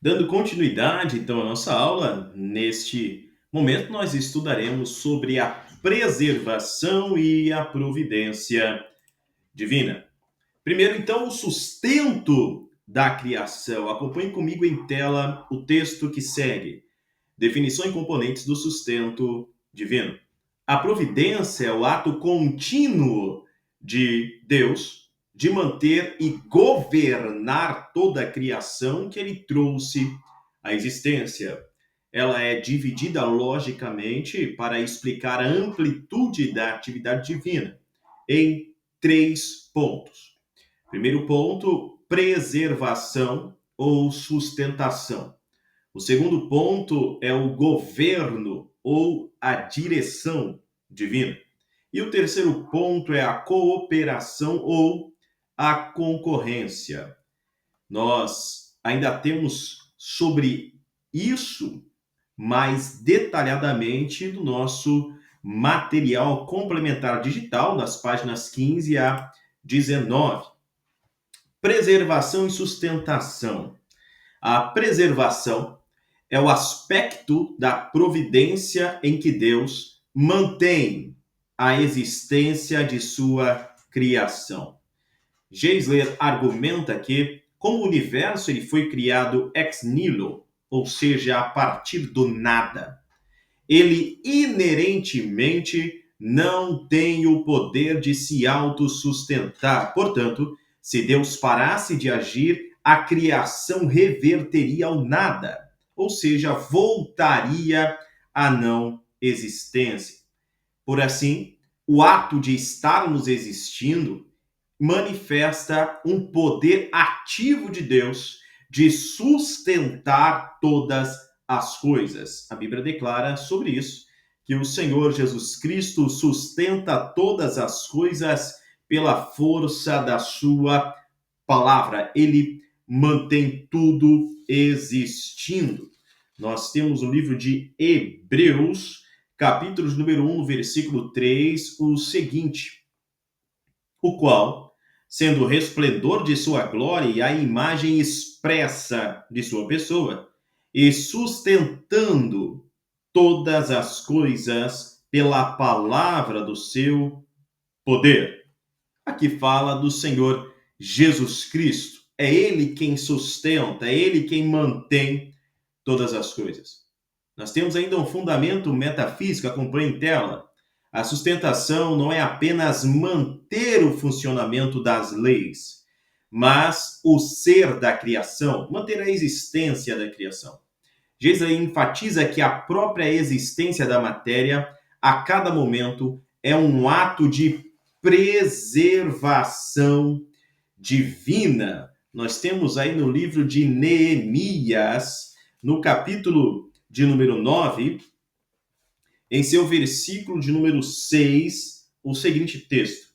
Dando continuidade, então, à nossa aula, neste momento nós estudaremos sobre a preservação e a providência divina. Primeiro, então, o sustento da criação. Acompanhe comigo em tela o texto que segue. Definição e componentes do sustento divino. A providência é o ato contínuo de Deus de manter e governar toda a criação que ele trouxe à existência. Ela é dividida logicamente para explicar a amplitude da atividade divina em três pontos. Primeiro ponto, preservação ou sustentação. O segundo ponto é o governo ou a direção divina. E o terceiro ponto é a cooperação ou a concorrência. Nós ainda temos sobre isso mais detalhadamente no nosso material complementar digital, nas páginas 15 a 19. Preservação e sustentação. A preservação é o aspecto da providência em que Deus mantém a existência de sua criação. Geisler argumenta que, como o universo ele foi criado ex nihilo, ou seja, a partir do nada, ele inerentemente não tem o poder de se autossustentar. Portanto, se Deus parasse de agir, a criação reverteria ao nada, ou seja, voltaria à não existência. Por assim, o ato de estarmos existindo manifesta um poder ativo de Deus de sustentar todas as coisas. A Bíblia declara sobre isso, que o Senhor Jesus Cristo sustenta todas as coisas pela força da sua palavra. Ele mantém tudo existindo. Nós temos no livro de Hebreus, capítulo número 1, versículo 3, o seguinte: o qual, sendo o resplendor de sua glória e a imagem expressa de sua pessoa, e sustentando todas as coisas pela palavra do seu poder. Aqui fala do Senhor Jesus Cristo. É Ele quem sustenta, é Ele quem mantém todas as coisas. Nós temos ainda um fundamento metafísico, acompanhe em tela. A sustentação não é apenas manter o funcionamento das leis, mas o ser da criação, manter a existência da criação. Jesus enfatiza que a própria existência da matéria, a cada momento, é um ato de preservação divina. Nós temos aí no livro de Neemias, no capítulo de número 9, em seu versículo de número 6, o seguinte texto: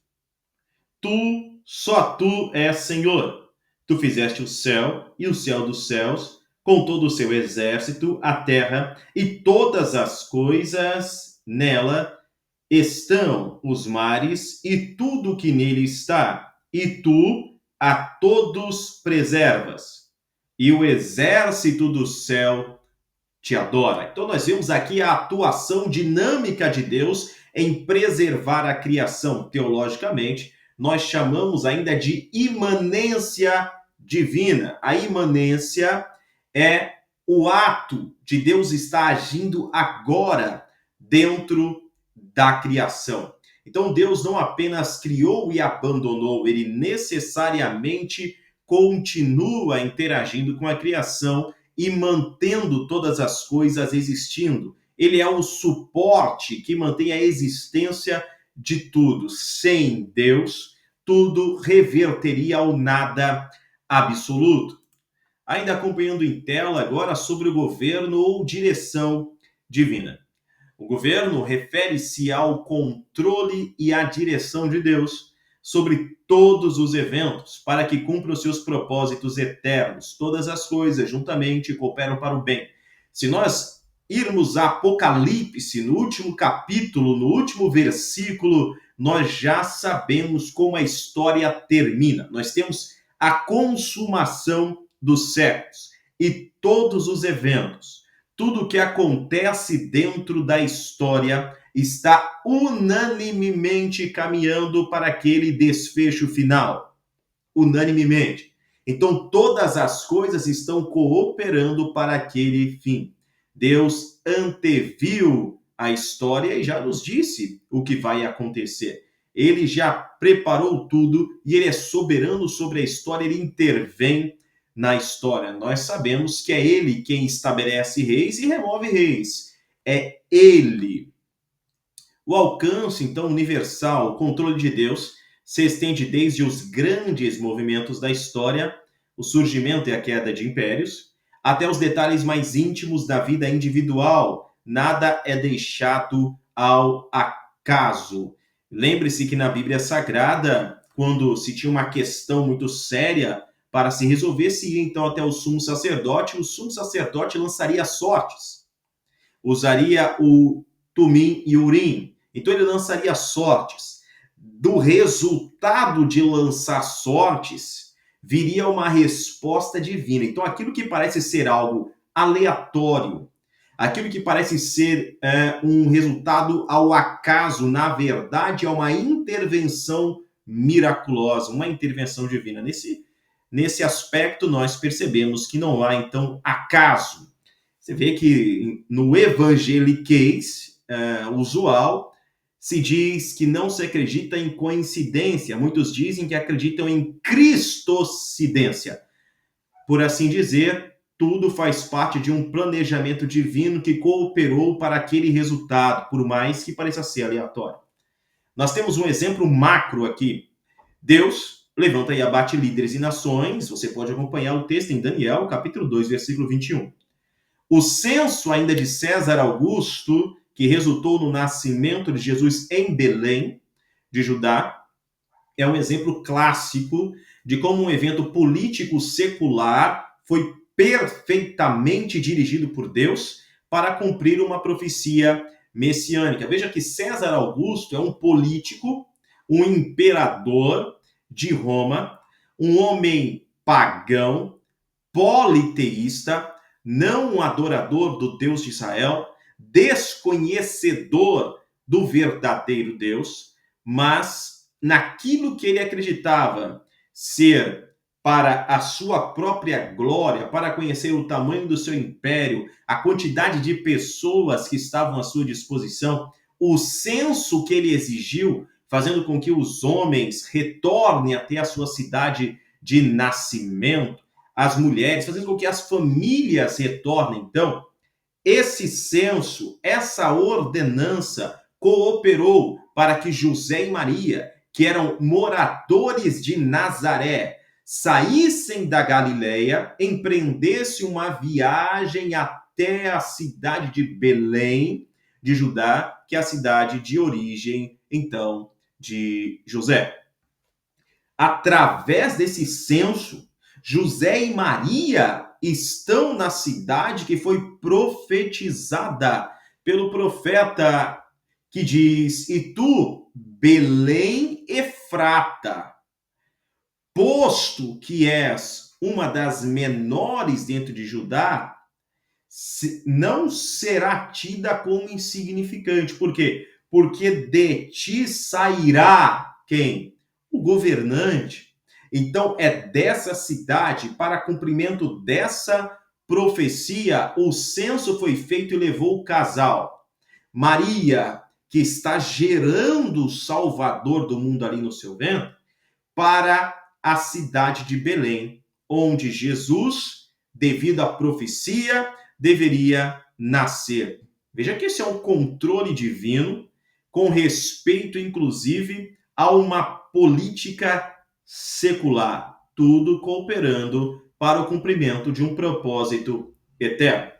Tu, só tu és Senhor. Tu fizeste o céu e o céu dos céus, com todo o seu exército, a terra e todas as coisas nela estão, os mares e tudo que nele está, e tu a todos preservas, e o exército do céu te adora. Então nós vemos aqui a atuação dinâmica de Deus em preservar a criação. Teologicamente, nós chamamos ainda de imanência divina. A imanência é o ato de Deus estar agindo agora dentro da criação. Então Deus não apenas criou e abandonou, ele necessariamente continua interagindo com a criação e mantendo todas as coisas existindo. Ele é o suporte que mantém a existência de tudo. Sem Deus, tudo reverteria ao nada absoluto. Ainda acompanhando em tela agora sobre o governo ou direção divina. O governo refere-se ao controle e à direção de Deus sobre todos os eventos, para que cumpra os seus propósitos eternos. Todas as coisas juntamente cooperam para o bem. Se nós irmos a Apocalipse, no último capítulo, no último versículo, nós já sabemos como a história termina. Nós temos a consumação dos séculos. e todos os eventos, tudo o que acontece dentro da história está unanimemente caminhando para aquele desfecho final. Unanimemente. Então, todas as coisas estão cooperando para aquele fim. Deus anteviu a história e já nos disse o que vai acontecer. Ele já preparou tudo e ele é soberano sobre a história, ele intervém na história. Nós sabemos que é ele quem estabelece reis e remove reis. É ele. O alcance, então, universal, o controle de Deus, se estende desde os grandes movimentos da história, o surgimento e a queda de impérios, até os detalhes mais íntimos da vida individual. Nada é deixado ao acaso. Lembre-se que na Bíblia Sagrada, quando se tinha uma questão muito séria para se resolver, se ia então até o sumo sacerdote lançaria sortes, usaria o Tumim e Urim. Então ele lançaria sortes. Do resultado de lançar sortes, viria uma resposta divina. Então aquilo que parece ser algo aleatório, aquilo que parece ser um resultado ao acaso, na verdade é uma intervenção miraculosa, uma intervenção divina. Nesse aspecto, nós percebemos que não há, então, acaso. Você vê que no evangeliquez usual se diz que não se acredita em coincidência. Muitos dizem que acreditam em cristocidência. Por assim dizer, tudo faz parte de um planejamento divino que cooperou para aquele resultado, por mais que pareça ser aleatório. Nós temos um exemplo macro aqui. Deus levanta e abate líderes e nações. Você pode acompanhar o texto em Daniel, capítulo 2, versículo 21. O censo ainda de César Augusto, que resultou no nascimento de Jesus em Belém, de Judá, é um exemplo clássico de como um evento político secular foi perfeitamente dirigido por Deus para cumprir uma profecia messiânica. Veja que César Augusto é um político, um imperador de Roma, um homem pagão, politeísta, não um adorador do Deus de Israel, desconhecedor do verdadeiro Deus, mas naquilo que ele acreditava ser para a sua própria glória, para conhecer o tamanho do seu império, a quantidade de pessoas que estavam à sua disposição, o censo que ele exigiu, fazendo com que os homens retornem até a sua cidade de nascimento, as mulheres, fazendo com que as famílias retornem. Então, esse censo, essa ordenança cooperou para que José e Maria, que eram moradores de Nazaré, saíssem da Galileia, empreendessem uma viagem até a cidade de Belém, de Judá, que é a cidade de origem, então, de José. Através desse censo, José e Maria estão na cidade que foi profetizada pelo profeta, que diz: "E tu, Belém Efrata, posto que és uma das menores dentro de Judá, não será tida como insignificante." Por quê? Porque de ti sairá quem? O governante. Então, é dessa cidade, para cumprimento dessa profecia, o censo foi feito e levou o casal. Maria, que está gerando o Salvador do mundo ali no seu ventre, para a cidade de Belém, onde Jesus, devido à profecia, deveria nascer. Veja que esse é um controle divino, com respeito, inclusive, a uma política secular, tudo cooperando para o cumprimento de um propósito eterno.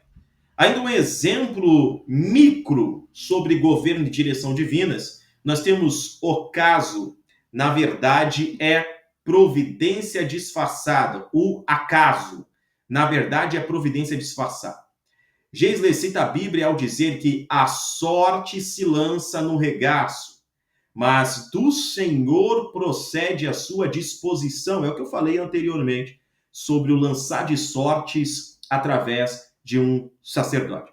Ainda um exemplo micro sobre governo e direção divinas, nós temos o caso, na verdade, é providência disfarçada, o acaso. Na verdade, é providência disfarçada. Geisley cita a Bíblia ao dizer que a sorte se lança no regaço, mas do Senhor procede a sua disposição. É o que eu falei anteriormente sobre o lançar de sortes através de um sacerdote,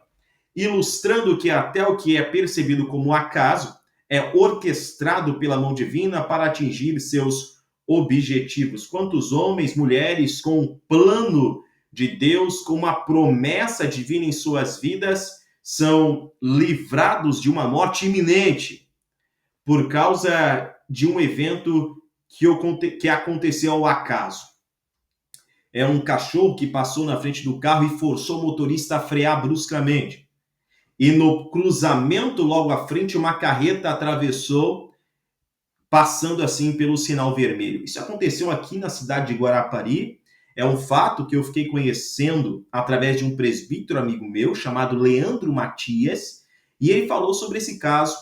ilustrando que até o que é percebido como acaso é orquestrado pela mão divina para atingir seus objetivos. Quantos homens, mulheres com o plano de Deus, com uma promessa divina em suas vidas, são livrados de uma morte iminente por causa de um evento que aconteceu ao acaso. É um cachorro que passou na frente do carro e forçou o motorista a frear bruscamente. E no cruzamento logo à frente, uma carreta atravessou, passando assim pelo sinal vermelho. Isso aconteceu aqui na cidade de Guarapari. É um fato que eu fiquei conhecendo através de um presbítero amigo meu, chamado Leandro Matias, e ele falou sobre esse caso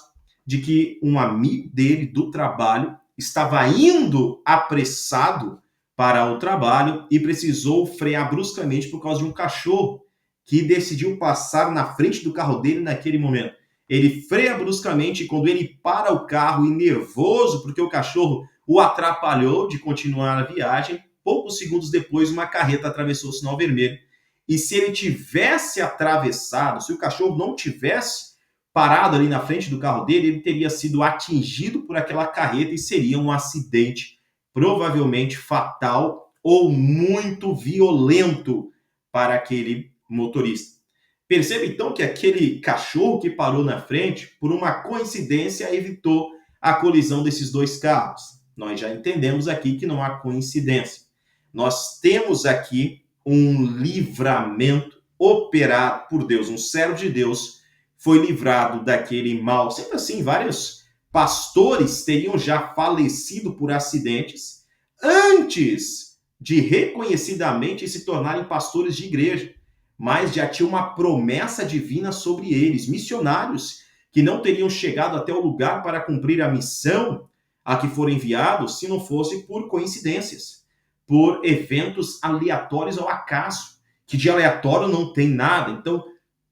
de que um amigo dele do trabalho estava indo apressado para o trabalho e precisou frear bruscamente por causa de um cachorro que decidiu passar na frente do carro dele naquele momento. Ele freia bruscamente e quando ele para o carro e nervoso porque o cachorro o atrapalhou de continuar a viagem, poucos segundos depois uma carreta atravessou o sinal vermelho. E se ele tivesse atravessado, se o cachorro não tivesse parado ali na frente do carro dele, ele teria sido atingido por aquela carreta e seria um acidente provavelmente fatal ou muito violento para aquele motorista. Perceba então que aquele cachorro que parou na frente, por uma coincidência, evitou a colisão desses dois carros. Nós já entendemos aqui que não há coincidência. Nós temos aqui um livramento operado por Deus. Um servo de Deus foi livrado daquele mal. Sendo assim, vários pastores teriam já falecido por acidentes antes de reconhecidamente se tornarem pastores de igreja, mas já tinha uma promessa divina sobre eles, missionários que não teriam chegado até o lugar para cumprir a missão a que foram enviados se não fosse por coincidências, por eventos aleatórios ao acaso, que de aleatório não tem nada. Então,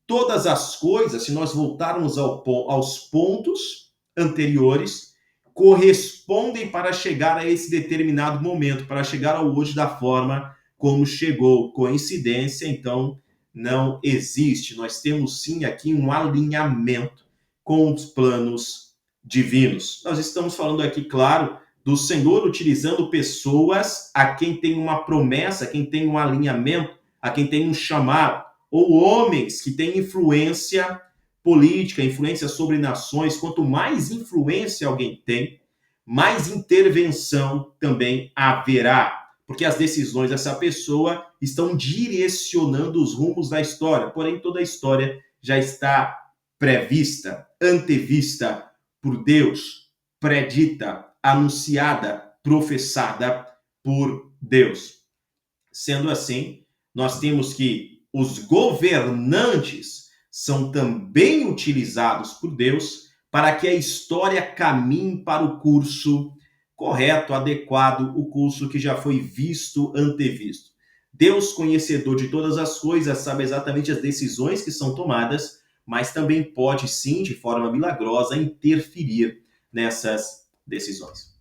todas as coisas, se nós voltarmos aos pontos anteriores, correspondem para chegar a esse determinado momento, para chegar ao hoje da forma como chegou. Coincidência, então, não existe. Nós temos sim aqui um alinhamento com os planos divinos. Nós estamos falando aqui, claro, do Senhor utilizando pessoas a quem tem uma promessa, a quem tem um alinhamento, a quem tem um chamado, ou homens que têm influência política, influência sobre nações. Quanto mais influência alguém tem, mais intervenção também haverá, porque as decisões dessa pessoa estão direcionando os rumos da história. Porém, toda a história já está prevista, antevista por Deus, predita, anunciada, professada por Deus. Sendo assim, nós temos que os governantes são também utilizados por Deus para que a história caminhe para o curso correto, adequado, o curso que já foi visto, antevisto. Deus, conhecedor de todas as coisas, sabe exatamente as decisões que são tomadas, mas também pode, sim, de forma milagrosa, interferir nessas decisões.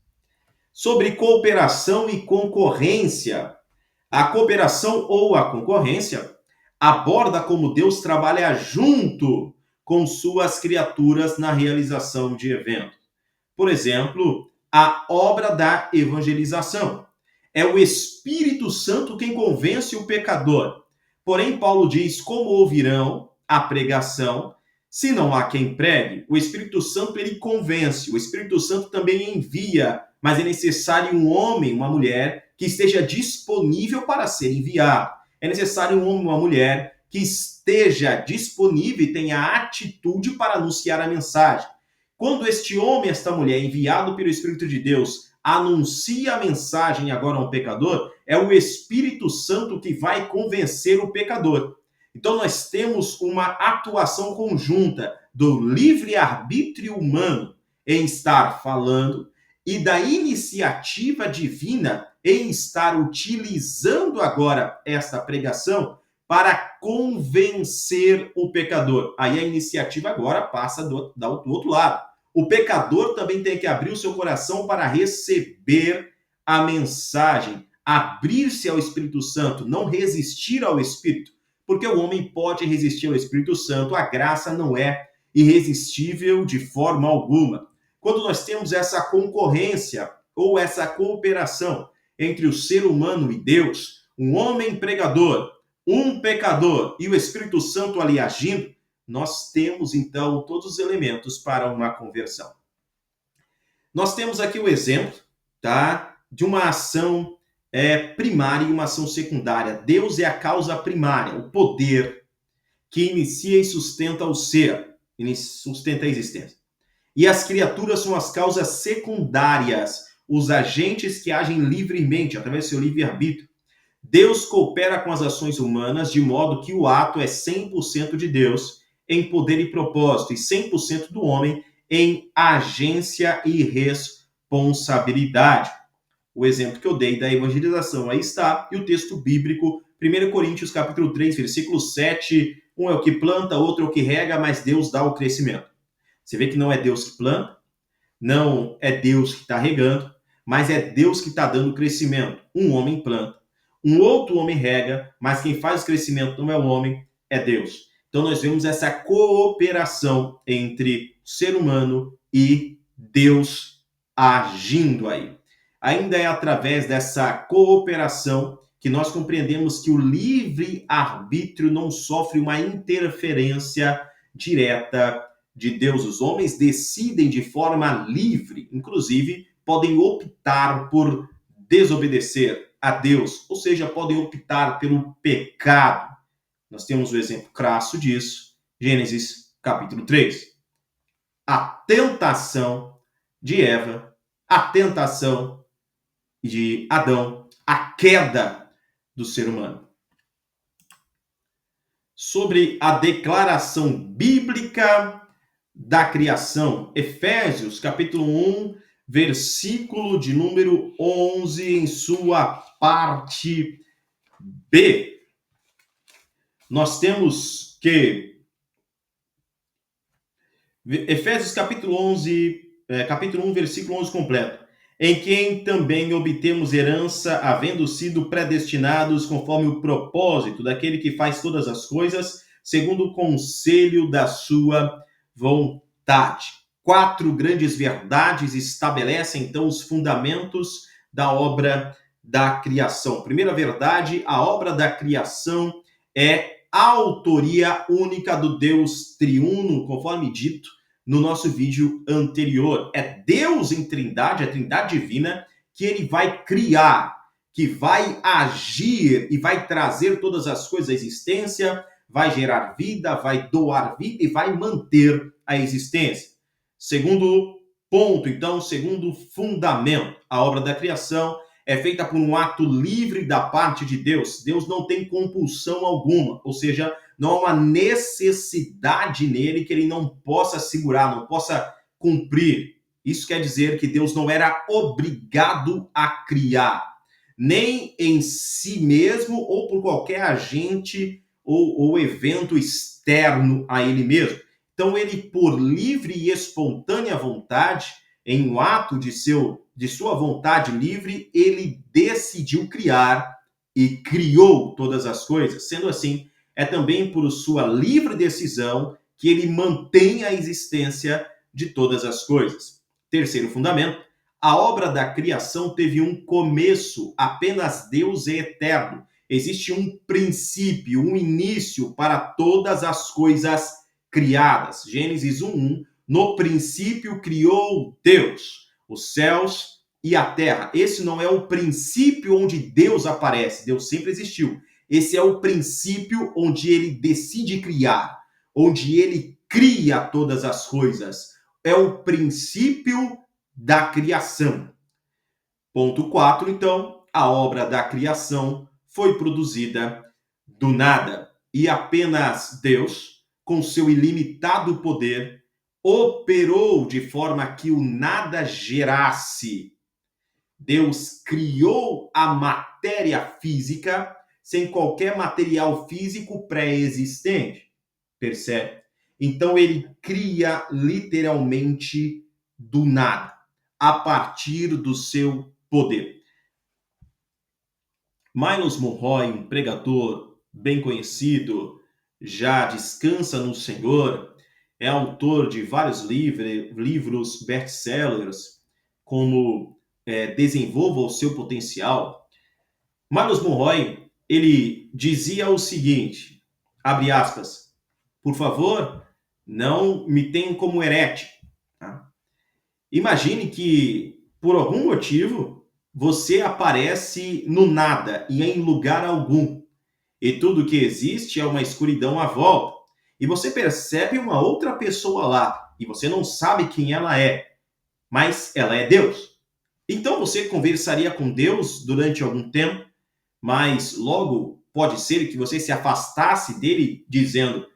Sobre cooperação e concorrência. A cooperação ou a concorrência aborda como Deus trabalha junto com suas criaturas na realização de eventos. Por exemplo, a obra da evangelização. É o Espírito Santo quem convence o pecador. Porém, Paulo diz: como ouvirão a pregação se não há quem pregue? O Espírito Santo ele convence, o Espírito Santo também envia, mas é necessário um homem, uma mulher que esteja disponível para ser enviado. É necessário um homem, uma mulher que esteja disponível e tenha atitude para anunciar a mensagem. Quando este homem, esta mulher, enviado pelo Espírito de Deus, anuncia a mensagem agora a um pecador, é o Espírito Santo que vai convencer o pecador. Então nós temos uma atuação conjunta do livre-arbítrio humano em estar falando e da iniciativa divina em estar utilizando agora esta pregação para convencer o pecador. Aí a iniciativa agora passa do outro lado. O pecador também tem que abrir o seu coração para receber a mensagem, abrir-se ao Espírito Santo, não resistir ao Espírito. porque o homem pode resistir ao Espírito Santo, a graça não é irresistível de forma alguma. Quando nós temos essa concorrência ou essa cooperação entre o ser humano e Deus, um homem pregador, um pecador e o Espírito Santo ali agindo, nós temos então todos os elementos para uma conversão. Nós temos aqui o exemplo, tá, de uma ação primária e uma ação secundária. Deus é a causa primária, o poder que inicia e sustenta o ser, sustenta a existência. E as criaturas são as causas secundárias, os agentes que agem livremente, através do seu livre-arbítrio. Deus coopera com as ações humanas de modo que o ato é 100% de Deus em poder e propósito e 100% do homem em agência e responsabilidade. O exemplo que eu dei da evangelização aí está, e o texto bíblico, 1 Coríntios capítulo 3, versículo 7, um é o que planta, outro é o que rega, mas Deus dá o crescimento. Você vê que não é Deus que planta, não é Deus que está regando, mas é Deus que está dando crescimento. Um homem planta, um outro homem rega, mas quem faz o crescimento não é o homem, é Deus. Então nós vemos essa cooperação entre o ser humano e Deus agindo aí. Ainda é através dessa cooperação que nós compreendemos que o livre-arbítrio não sofre uma interferência direta de Deus. Os homens decidem de forma livre, inclusive podem optar por desobedecer a Deus, ou seja, podem optar pelo pecado. Nós temos o exemplo crasso disso, Gênesis capítulo 3. A tentação de Eva, a tentação de Adão, a queda do ser humano. Sobre a declaração bíblica da criação, Efésios capítulo 1, versículo de número 11, em sua parte B. Nós temos que Efésios capítulo 11, capítulo 1, versículo 11 completo. Em quem também obtemos herança, havendo sido predestinados conforme o propósito daquele que faz todas as coisas, segundo o conselho da sua vontade. 4 grandes verdades estabelecem, então, os fundamentos da obra da criação. Primeira verdade, a obra da criação é a autoria única do Deus triuno, conforme dito no nosso vídeo anterior. É Deus em Trindade, a Trindade divina, que ele vai criar, que vai agir e vai trazer todas as coisas à existência, vai gerar vida, vai doar vida e vai manter a existência. Segundo ponto, então, segundo fundamento, a obra da criação é feita por um ato livre da parte de Deus. Deus não tem compulsão alguma, ou seja, não há uma necessidade nele que ele não possa segurar, não possa cumprir. Isso quer dizer que Deus não era obrigado a criar, nem em si mesmo ou por qualquer agente ou evento externo a ele mesmo. Então, ele, por livre e espontânea vontade, em um ato de sua vontade livre, ele decidiu criar e criou todas as coisas. Sendo assim, é também por sua livre decisão que ele mantém a existência de todas as coisas. Terceiro fundamento, a obra da criação teve um começo, apenas Deus é eterno. Existe um princípio, um início para todas as coisas criadas. Gênesis 1:1, no princípio criou Deus os céus e a terra. Esse não é o princípio onde Deus aparece, Deus sempre existiu. Esse é o princípio onde ele decide criar, onde ele cria todas as coisas. É o princípio da criação. Ponto 4, então, a obra da criação foi produzida do nada. E apenas Deus, com seu ilimitado poder, operou de forma que o nada gerasse. Deus criou a matéria física sem qualquer material físico pré-existente. Percebe? Então ele cria literalmente do nada, a partir do seu poder. Miles Monroe, um pregador bem conhecido, já descansa no Senhor, é autor de vários livros best-sellers, como Desenvolva o Seu Potencial. Marlos Monroy, ele dizia o seguinte, abre aspas, por favor, não me tenham como herético. Tá? Imagine que, por algum motivo, você aparece no nada e em lugar algum. E tudo que existe é uma escuridão à volta. E você percebe uma outra pessoa lá. E você não sabe quem ela é. Mas ela é Deus. Então você conversaria com Deus durante algum tempo, mas logo pode ser que você se afastasse dele dizendo: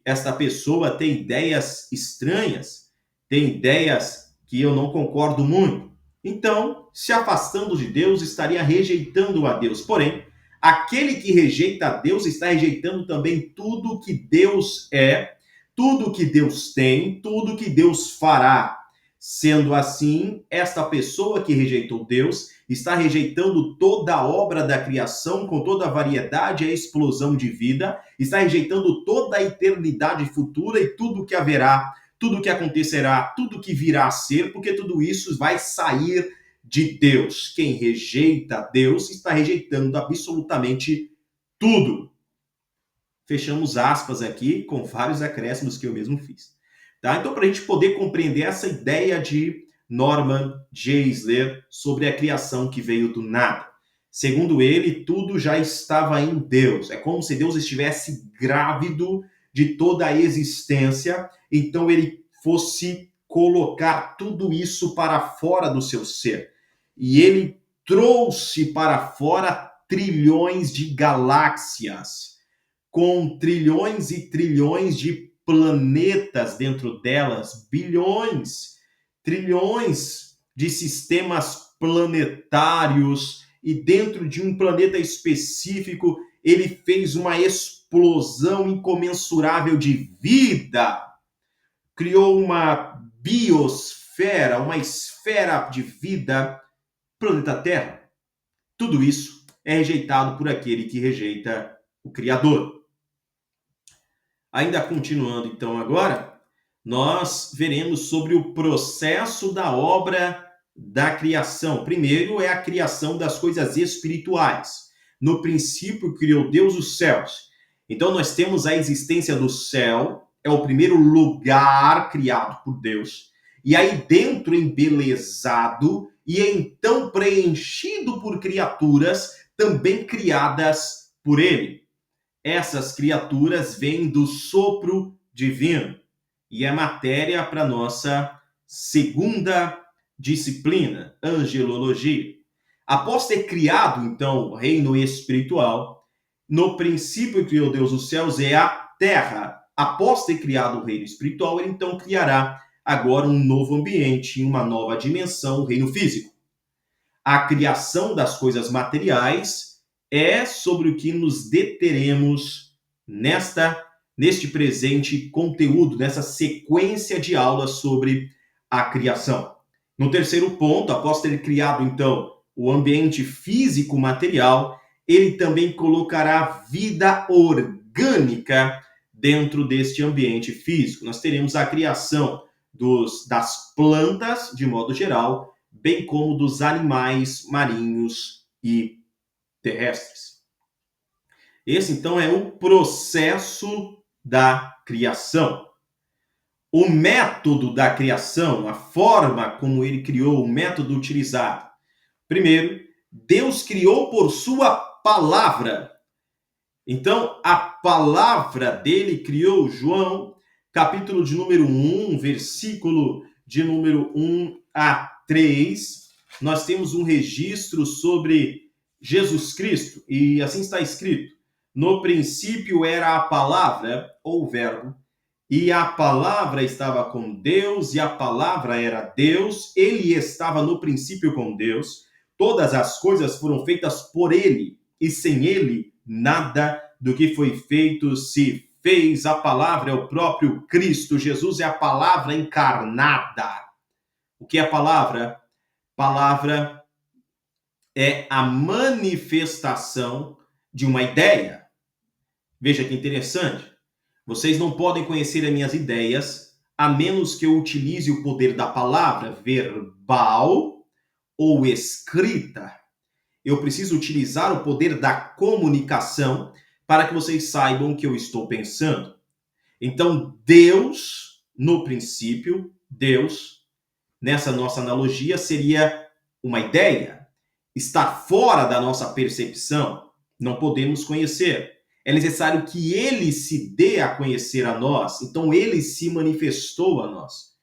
esta pessoa tem ideias estranhas, tem ideias que eu não concordo muito. Então, se afastando de Deus, estaria rejeitando a Deus. Porém, aquele que rejeita a Deus está rejeitando também tudo que Deus é, tudo que Deus tem, tudo que Deus fará. Sendo assim, esta pessoa que rejeitou Deus está rejeitando toda a obra da criação com toda a variedade e a explosão de vida, está rejeitando toda a eternidade futura e tudo que haverá, tudo que acontecerá, tudo que virá a ser, porque tudo isso vai sair de Deus. Quem rejeita Deus está rejeitando absolutamente tudo. Fechamos aspas aqui com vários acréscimos que eu mesmo fiz. Tá? Então, para a gente poder compreender essa ideia de Norman Geisler sobre a criação que veio do nada. Segundo ele, tudo já estava em Deus. É como se Deus estivesse grávido de toda a existência, então ele fosse colocar tudo isso para fora do seu ser. E ele trouxe para fora trilhões de galáxias, com trilhões e trilhões de planetas dentro delas, bilhões, trilhões de sistemas planetários, e dentro de um planeta específico, ele fez uma explosão incomensurável de vida. Criou uma biosfera, uma esfera de vida, planeta Terra. Tudo isso é rejeitado por aquele que rejeita o Criador. Ainda continuando, então, agora, nós veremos sobre o processo da obra da criação. Primeiro é a criação das coisas espirituais. No princípio criou Deus os céus. Então nós temos a existência do céu, é o primeiro lugar criado por Deus. E aí dentro embelezado e então preenchido por criaturas também criadas por ele. Essas criaturas vêm do sopro divino e é matéria para nossa segunda disciplina, angelologia. Após ter criado, então, o reino espiritual, no princípio criou Deus os céus e a terra. Após ter criado o reino espiritual, ele então criará agora um novo ambiente, uma nova dimensão, o reino físico. A criação das coisas materiais é sobre o que nos deteremos neste presente conteúdo, nessa sequência de aulas sobre a criação. No terceiro ponto, após ter criado, então, o ambiente físico material, ele também colocará vida orgânica dentro deste ambiente físico. Nós teremos a criação das plantas, de modo geral, bem como dos animais marinhos e terrestres. Esse, então, é o processo da criação. O método da criação, a forma como ele criou, o método utilizado. Primeiro, Deus criou por sua palavra. Então, a palavra dele criou. João, capítulo de número 1, versículo de número 1 a 3. Nós temos um registro sobre Jesus Cristo, e assim está escrito: no princípio era a palavra, ou o verbo, e a palavra estava com Deus, e a palavra era Deus, ele estava no princípio com Deus, todas as coisas foram feitas por ele, e sem ele, nada do que foi feito se fez. A palavra é o próprio Cristo, Jesus é a palavra encarnada. O que é a palavra? Palavra é a manifestação de uma ideia. Veja que interessante. Vocês não podem conhecer as minhas ideias a menos que eu utilize o poder da palavra verbal ou escrita. Eu preciso utilizar o poder da comunicação para que vocês saibam o que eu estou pensando. Então, Deus, no princípio, Deus, nessa nossa analogia, seria uma ideia. Está fora da nossa percepção. Não podemos conhecer. É necessário que ele se dê a conhecer a nós. Então, ele se manifestou a nós.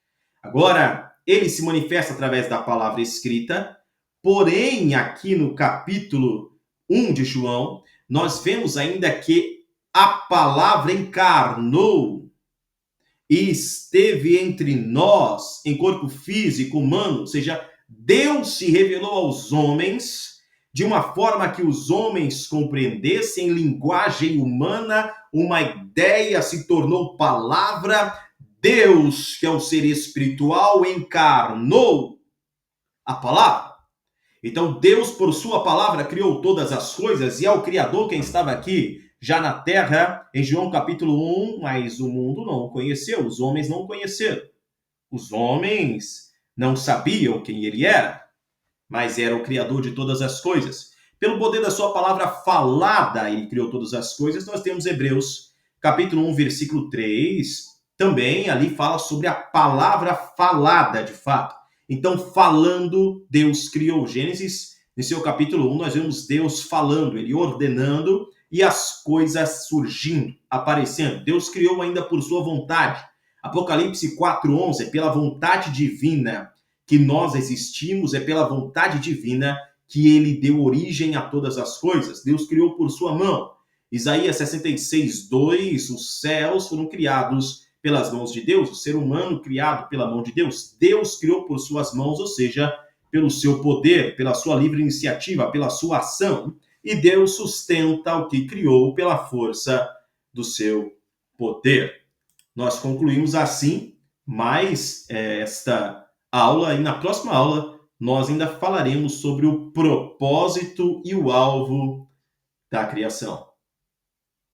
Agora, ele se manifesta através da palavra escrita, porém, aqui no capítulo 1 de João, nós vemos ainda que a palavra encarnou e esteve entre nós em corpo físico humano, ou seja, Deus se revelou aos homens de uma forma que os homens compreendessem linguagem humana, uma ideia se tornou palavra. Deus, que é um ser espiritual, encarnou a palavra. Então, Deus, por sua palavra, criou todas as coisas, e é o Criador quem estava aqui, já na terra, em João capítulo 1, mas o mundo não o conheceu, os homens não o conheceram. Os homens não sabiam quem ele era, mas era o Criador de todas as coisas. Pelo poder da sua palavra falada, ele criou todas as coisas. Nós temos Hebreus capítulo 1, versículo 3, também ali fala sobre a palavra falada, de fato. Então, falando, Deus criou. Gênesis, em seu capítulo 1, nós vemos Deus falando, ele ordenando e as coisas surgindo, aparecendo. Deus criou ainda por sua vontade. Apocalipse 4:11, é pela vontade divina que nós existimos, é pela vontade divina que ele deu origem a todas as coisas. Deus criou por sua mão. Isaías 66:2, os céus foram criados pelas mãos de Deus, o ser humano criado pela mão de Deus. Deus criou por suas mãos, ou seja, pelo seu poder, pela sua livre iniciativa, pela sua ação. E Deus sustenta o que criou pela força do seu poder. Nós concluímos assim mais esta aula, e na próxima aula nós ainda falaremos sobre o propósito e o alvo da criação.